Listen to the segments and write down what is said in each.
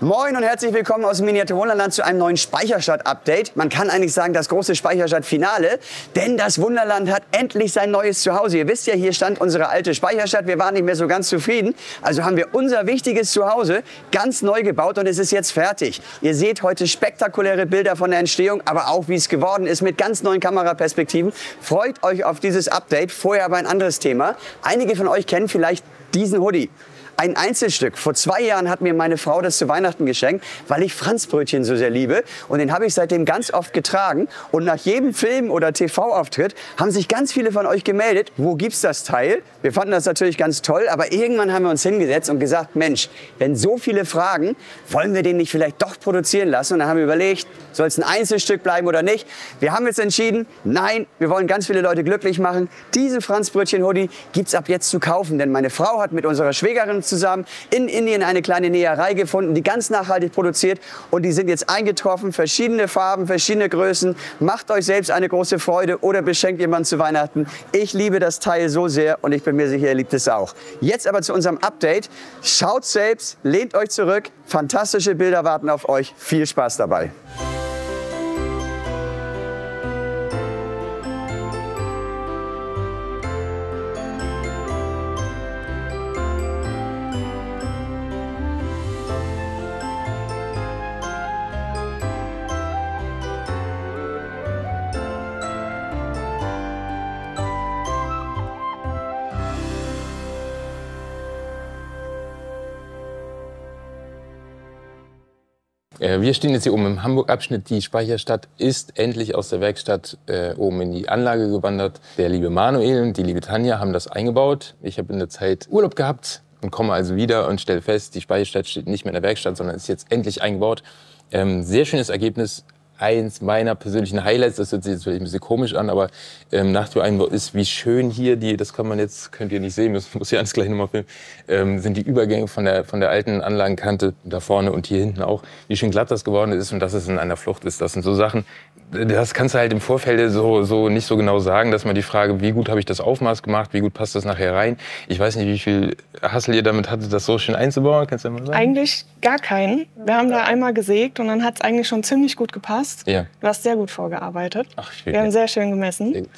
Moin und herzlich willkommen aus dem Miniatur Wunderland zu einem neuen Speicherstadt-Update. Man kann eigentlich sagen, das große Speicherstadt-Finale, denn das Wunderland hat endlich sein neues Zuhause. Ihr wisst ja, hier stand unsere alte Speicherstadt. Wir waren nicht mehr so ganz zufrieden. Also haben wir unser wichtiges Zuhause ganz neu gebaut und es ist jetzt fertig. Ihr seht heute spektakuläre Bilder von der Entstehung, aber auch wie es geworden ist mit ganz neuen Kameraperspektiven. Freut euch auf dieses Update. Vorher aber ein anderes Thema. Einige von euch kennen vielleicht diesen Hoodie. Ein Einzelstück. Vor 2 Jahren hat mir meine Frau das zu Weihnachten geschenkt, weil ich Franzbrötchen so sehr liebe. Und den habe ich seitdem ganz oft getragen. Und nach jedem Film oder TV-Auftritt haben sich ganz viele von euch gemeldet, wo gibt's das Teil? Wir fanden das natürlich ganz toll, aber irgendwann haben wir uns hingesetzt und gesagt, Mensch, wenn so viele fragen, wollen wir den nicht vielleicht doch produzieren lassen? Und dann haben wir überlegt, soll es ein Einzelstück bleiben oder nicht? Wir haben jetzt entschieden, nein, wir wollen ganz viele Leute glücklich machen. Diese Franzbrötchen-Hoodie gibt's ab jetzt zu kaufen, denn meine Frau hat mit unserer Schwägerin zusammen in Indien eine kleine Näherei gefunden, die ganz nachhaltig produziert, und die sind jetzt eingetroffen, verschiedene Farben, verschiedene Größen. Macht euch selbst eine große Freude oder beschenkt jemanden zu Weihnachten. Ich liebe das Teil so sehr und ich bin mir sicher, ihr liebt es auch. Jetzt aber zu unserem Update. Schaut selbst, lehnt euch zurück, fantastische Bilder warten auf euch. Viel Spaß dabei. Wir stehen jetzt hier oben im Hamburg-Abschnitt. Die Speicherstadt ist endlich aus der Werkstatt oben in die Anlage gewandert. Der liebe Manuel und die liebe Tanja haben das eingebaut. Ich habe in der Zeit Urlaub gehabt und komme also wieder und stelle fest, die Speicherstadt steht nicht mehr in der Werkstatt, sondern ist jetzt endlich eingebaut. Sehr schönes Ergebnis. Eins meiner persönlichen Highlights, das hört sich jetzt vielleicht ein bisschen komisch an, aber nach dem Einbau ist, wie schön hier, das kann man jetzt, könnt ihr nicht sehen, das muss ich alles gleich nochmal filmen, sind die Übergänge von der alten Anlagenkante da vorne und hier hinten auch, wie schön glatt das geworden ist und dass es in einer Flucht ist. Das sind so Sachen, das kannst du halt im Vorfeld so nicht so genau sagen, dass man die Frage, wie gut habe ich das Aufmaß gemacht, wie gut passt das nachher rein. Ich weiß nicht, wie viel Hassel ihr damit hattet, das so schön einzubauen, kannst du mal sagen? Eigentlich gar keinen. Wir haben da einmal gesägt und dann hat es eigentlich schon ziemlich gut gepasst. Ja. Du hast sehr gut vorgearbeitet. Ach, schön. Wir haben sehr schön gemessen. Sehr gut.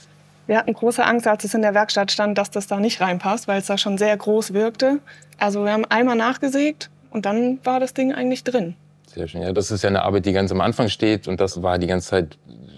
Wir hatten große Angst, als es in der Werkstatt stand, dass das da nicht reinpasst, weil es da schon sehr groß wirkte. Also wir haben einmal nachgesägt und dann war das Ding eigentlich drin. Sehr schön. Ja, das ist ja eine Arbeit, die ganz am Anfang steht und das war die ganze Zeit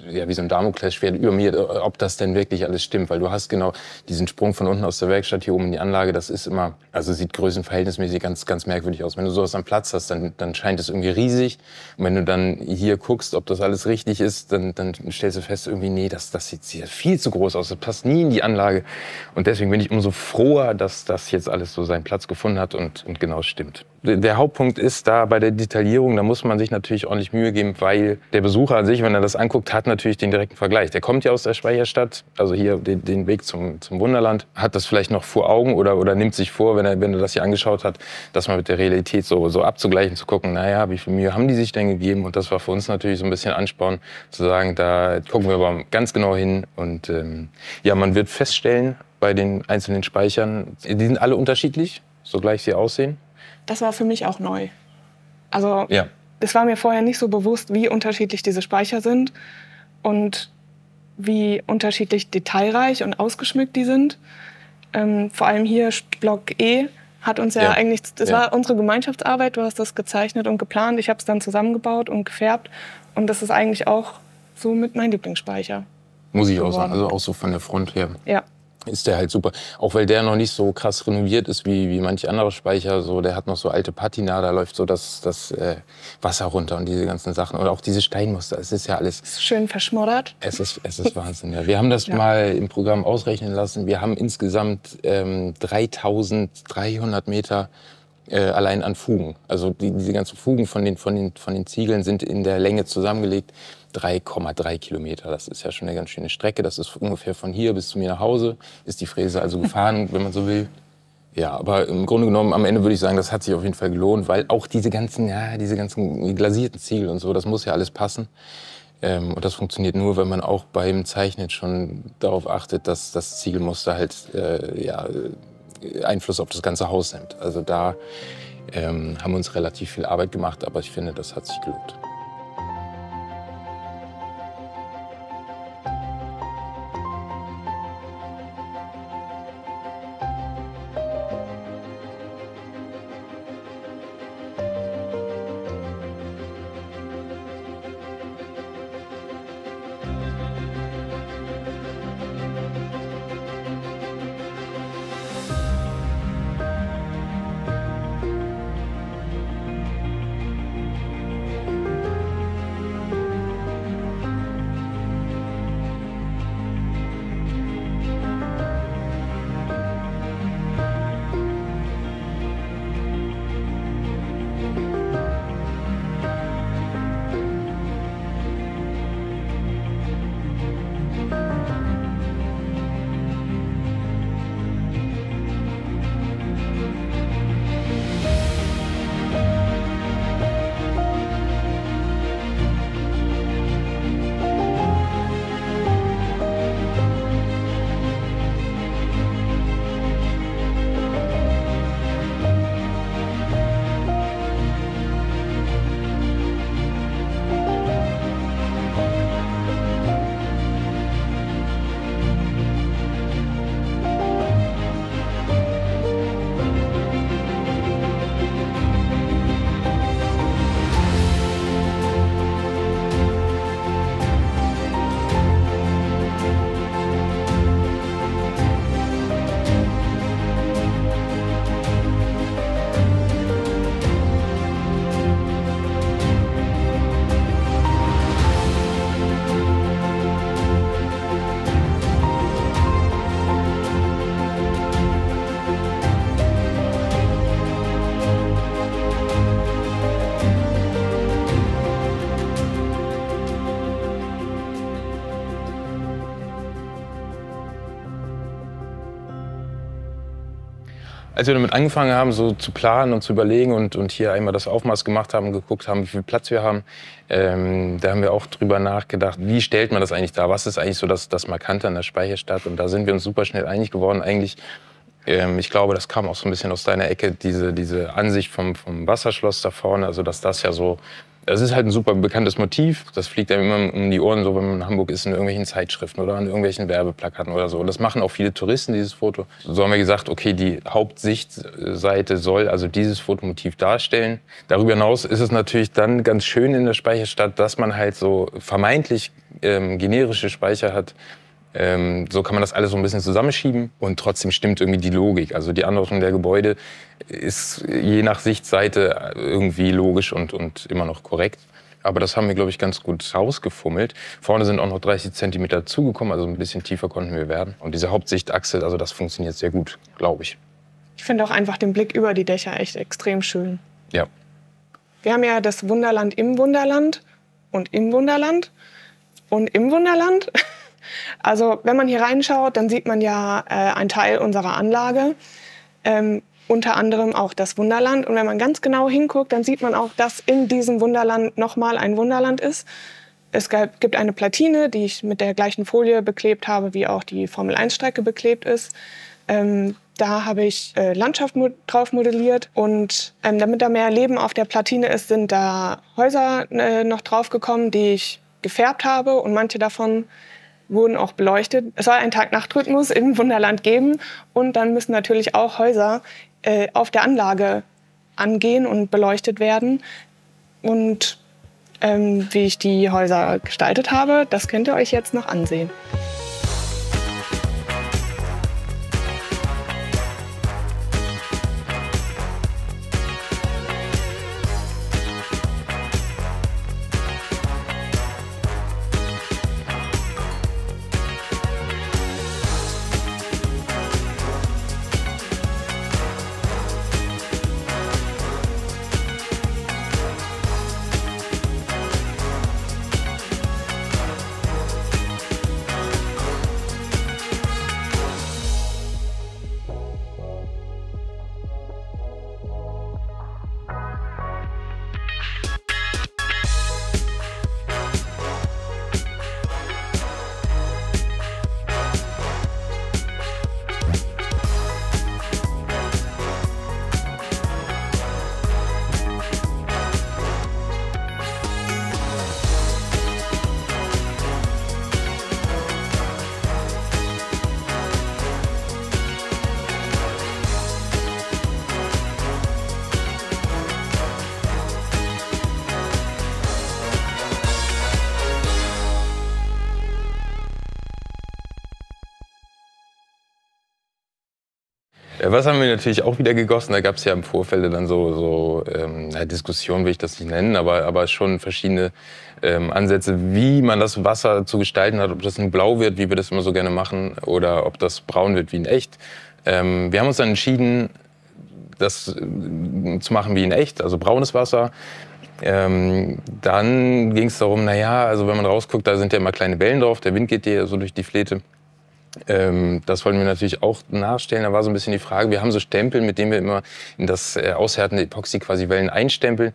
ja, wie so ein Damoklesschwert über mir, ob das denn wirklich alles stimmt, weil du hast genau diesen Sprung von unten aus der Werkstatt hier oben in die Anlage, das ist immer, also sieht größenverhältnismäßig ganz merkwürdig aus. Wenn du sowas am Platz hast, dann scheint es irgendwie riesig, und wenn du dann hier guckst, ob das alles richtig ist, dann stellst du fest, irgendwie, nee, das sieht viel zu groß aus, das passt nie in die Anlage, und deswegen bin ich umso froher, dass das jetzt alles so seinen Platz gefunden hat und genau stimmt. Der Hauptpunkt ist da bei der Detaillierung, da muss man sich natürlich ordentlich Mühe geben, weil der Besucher an sich, wenn er das anguckt, hat natürlich den direkten Vergleich. Der kommt ja aus der Speicherstadt, also hier den Weg zum Wunderland, hat das vielleicht noch vor Augen oder nimmt sich vor, wenn er das hier angeschaut hat, das mal mit der Realität so abzugleichen, zu gucken, naja, wie viel Mühe haben die sich denn gegeben? Und das war für uns natürlich so ein bisschen Ansporn, zu sagen, da gucken wir aber ganz genau hin. Und ja, man wird feststellen, bei den einzelnen Speichern, die sind alle unterschiedlich, so gleich sie aussehen. Das war für mich auch neu. Also ja. Es war mir vorher nicht so bewusst, wie unterschiedlich diese Speicher sind und wie unterschiedlich detailreich und ausgeschmückt die sind. Vor allem hier Block E hat uns ja eigentlich, das war unsere Gemeinschaftsarbeit, du hast das gezeichnet und geplant, ich habe es dann zusammengebaut und gefärbt, und das ist eigentlich auch so mit mein Lieblingsspeicher. Muss ich auch sagen, also auch so von der Front her. Ja. Ist der halt super. Auch weil der noch nicht so krass renoviert ist wie manche andere Speicher. So, der hat noch so alte Patina, da läuft so das Wasser runter und diese ganzen Sachen. Und auch diese Steinmuster, es ist ja alles... Schön verschmoddert. Es ist Wahnsinn, ja. Wir haben das mal im Programm ausrechnen lassen. Wir haben insgesamt 3300 Meter allein an Fugen. Also diese ganzen Fugen von den Ziegeln sind in der Länge zusammengelegt 3,3 Kilometer. Das ist ja schon eine ganz schöne Strecke. Das ist ungefähr von hier bis zu mir nach Hause. Ist die Fräse also gefahren, wenn man so will. Ja, aber im Grunde genommen, am Ende würde ich sagen, das hat sich auf jeden Fall gelohnt, weil auch diese ganzen glasierten Ziegel und so, das muss ja alles passen. Und das funktioniert nur, wenn man auch beim Zeichnen schon darauf achtet, dass das Ziegelmuster halt Einfluss auf das ganze Haus nimmt. Also da haben uns relativ viel Arbeit gemacht, aber ich finde, das hat sich gelohnt. Als wir damit angefangen haben, so zu planen und zu überlegen und hier einmal das Aufmaß gemacht haben, geguckt haben, wie viel Platz wir haben, da haben wir auch drüber nachgedacht, wie stellt man das eigentlich dar? Was ist eigentlich so das Markante an der Speicherstadt? Und da sind wir uns super schnell einig geworden. Eigentlich, ich glaube, das kam auch so ein bisschen aus deiner Ecke, diese Ansicht vom Wasserschloss da vorne, also dass das ja so, das ist halt ein super bekanntes Motiv. Das fliegt einem immer um die Ohren, so wenn man in Hamburg ist, in irgendwelchen Zeitschriften oder an irgendwelchen Werbeplakaten oder so. Und das machen auch viele Touristen, dieses Foto. So haben wir gesagt, okay, die Hauptsichtseite soll also dieses Fotomotiv darstellen. Darüber hinaus ist es natürlich dann ganz schön in der Speicherstadt, dass man halt so vermeintlich generische Speicher hat. So kann man das alles so ein bisschen zusammenschieben und trotzdem stimmt irgendwie die Logik. Also die Anordnung der Gebäude ist je nach Sichtseite irgendwie logisch und immer noch korrekt. Aber das haben wir, glaube ich, ganz gut rausgefummelt. Vorne sind auch noch 30 Zentimeter zugekommen, also ein bisschen tiefer konnten wir werden. Und diese Hauptsichtachse, also das funktioniert sehr gut, glaube ich. Ich finde auch einfach den Blick über die Dächer echt extrem schön. Ja. Wir haben ja das Wunderland im Wunderland und im Wunderland und im Wunderland. Also wenn man hier reinschaut, dann sieht man ja einen Teil unserer Anlage, unter anderem auch das Wunderland. Und wenn man ganz genau hinguckt, dann sieht man auch, dass in diesem Wunderland nochmal ein Wunderland ist. Es gibt eine Platine, die ich mit der gleichen Folie beklebt habe, wie auch die Formel-1-Strecke beklebt ist. Da habe ich Landschaft drauf modelliert. Und damit da mehr Leben auf der Platine ist, sind da Häuser noch draufgekommen, die ich gefärbt habe. Und manche davon wurden auch beleuchtet. Es soll einen Tag-Nacht-Rhythmus im Wunderland geben. Und dann müssen natürlich auch Häuser auf der Anlage angehen und beleuchtet werden. Und wie ich die Häuser gestaltet habe, das könnt ihr euch jetzt noch ansehen. Wasser haben wir natürlich auch wieder gegossen. Da gab es ja im Vorfeld dann so Diskussionen, will ich das nicht nennen, aber schon verschiedene Ansätze, wie man das Wasser zu gestalten hat, ob das nun blau wird, wie wir das immer so gerne machen, oder ob das braun wird wie in echt. Wir haben uns dann entschieden, das zu machen wie in echt, also braunes Wasser. Dann ging es darum, naja, also wenn man rausguckt, da sind ja immer kleine Wellen drauf, der Wind geht ja so durch die Flete. Das wollten wir natürlich auch nachstellen. Da war so ein bisschen die Frage, wir haben so Stempel, mit denen wir immer in das aushärtende Epoxy quasi Wellen einstempeln.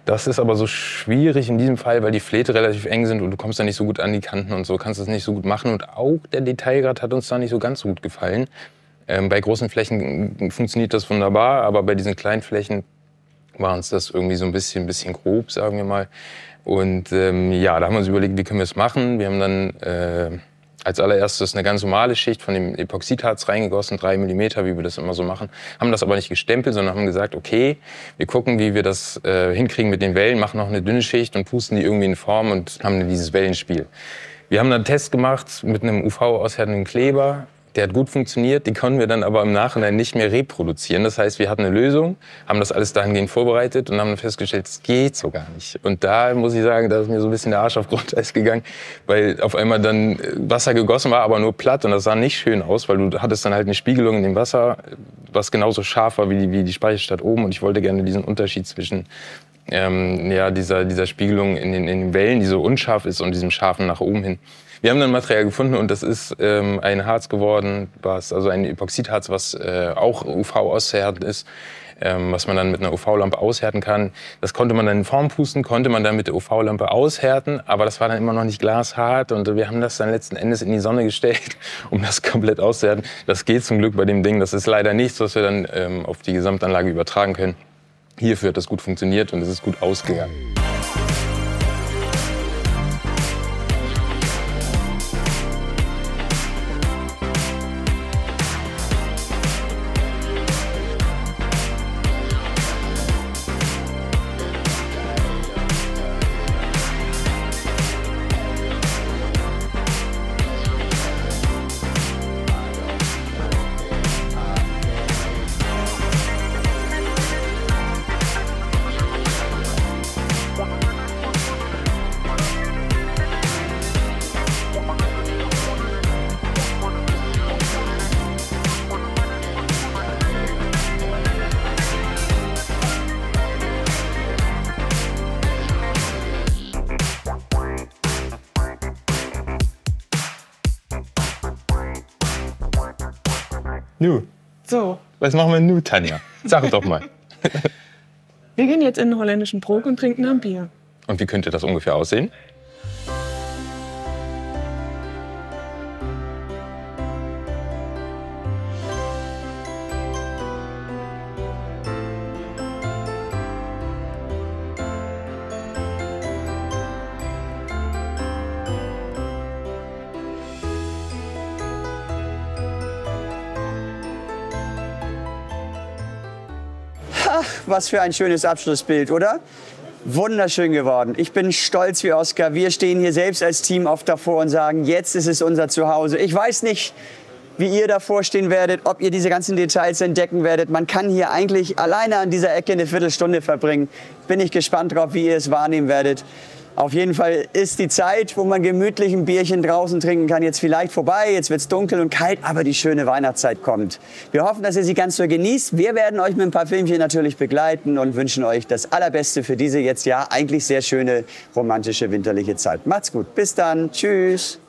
Das ist aber so schwierig in diesem Fall, weil die Flete relativ eng sind und du kommst da nicht so gut an die Kanten und so, kannst das nicht so gut machen. Und auch der Detailgrad hat uns da nicht so ganz so gut gefallen. Bei großen Flächen funktioniert das wunderbar, aber bei diesen kleinen Flächen war uns das irgendwie so ein bisschen grob, sagen wir mal. Und ja, da haben wir uns überlegt, wie können wir es machen. Wir haben dann als allererstes eine ganz normale Schicht von dem Epoxidharz reingegossen, 3 mm, wie wir das immer so machen. Haben das aber nicht gestempelt, sondern haben gesagt, okay, wir gucken, wie wir das hinkriegen mit den Wellen, machen noch eine dünne Schicht und pusten die irgendwie in Form und haben dann dieses Wellenspiel. Wir haben dann einen Test gemacht mit einem UV-aushärtenden Kleber. Der hat gut funktioniert, die konnten wir dann aber im Nachhinein nicht mehr reproduzieren. Das heißt, wir hatten eine Lösung, haben das alles dahingehend vorbereitet und haben dann festgestellt, es geht so gar nicht. Und da muss ich sagen, da ist mir so ein bisschen der Arsch auf Grundeis gegangen, weil auf einmal dann Wasser gegossen war, aber nur platt und das sah nicht schön aus, weil du hattest dann halt eine Spiegelung in dem Wasser, was genauso scharf war wie die Speicherstadt oben und ich wollte gerne diesen Unterschied zwischen ja, dieser Spiegelung in den Wellen, die so unscharf ist und diesem scharfen nach oben hin. Wir haben dann Material gefunden und das ist ein Harz geworden, also ein Epoxidharz, was auch UV-aushärtend ist, was man dann mit einer UV-Lampe aushärten kann. Das konnte man dann in Form pusten, konnte man dann mit der UV-Lampe aushärten, aber das war dann immer noch nicht glashart und wir haben das dann letzten Endes in die Sonne gestellt, um das komplett auszuhärten. Das geht zum Glück bei dem Ding, das ist leider nichts, was wir dann auf die Gesamtanlage übertragen können. Hierfür hat das gut funktioniert und es ist gut ausgegangen. Nu. So, Was machen wir nu, Tanja? Sag doch mal. wir gehen jetzt in den holländischen Brok und trinken ein Bier. Und wie könnte das ungefähr aussehen? Was für ein schönes Abschlussbild, oder? Wunderschön geworden. Ich bin stolz wie Oskar. Wir stehen hier selbst als Team oft davor und sagen, jetzt ist es unser Zuhause. Ich weiß nicht, wie ihr davor stehen werdet, ob ihr diese ganzen Details entdecken werdet. Man kann hier eigentlich alleine an dieser Ecke eine Viertelstunde verbringen. Bin ich gespannt drauf, wie ihr es wahrnehmen werdet. Auf jeden Fall ist die Zeit, wo man gemütlich ein Bierchen draußen trinken kann, jetzt vielleicht vorbei. Jetzt wird es dunkel und kalt, aber die schöne Weihnachtszeit kommt. Wir hoffen, dass ihr sie ganz so genießt. Wir werden euch mit ein paar Filmchen natürlich begleiten und wünschen euch das Allerbeste für diese jetzt ja eigentlich sehr schöne, romantische, winterliche Zeit. Macht's gut. Bis dann. Tschüss.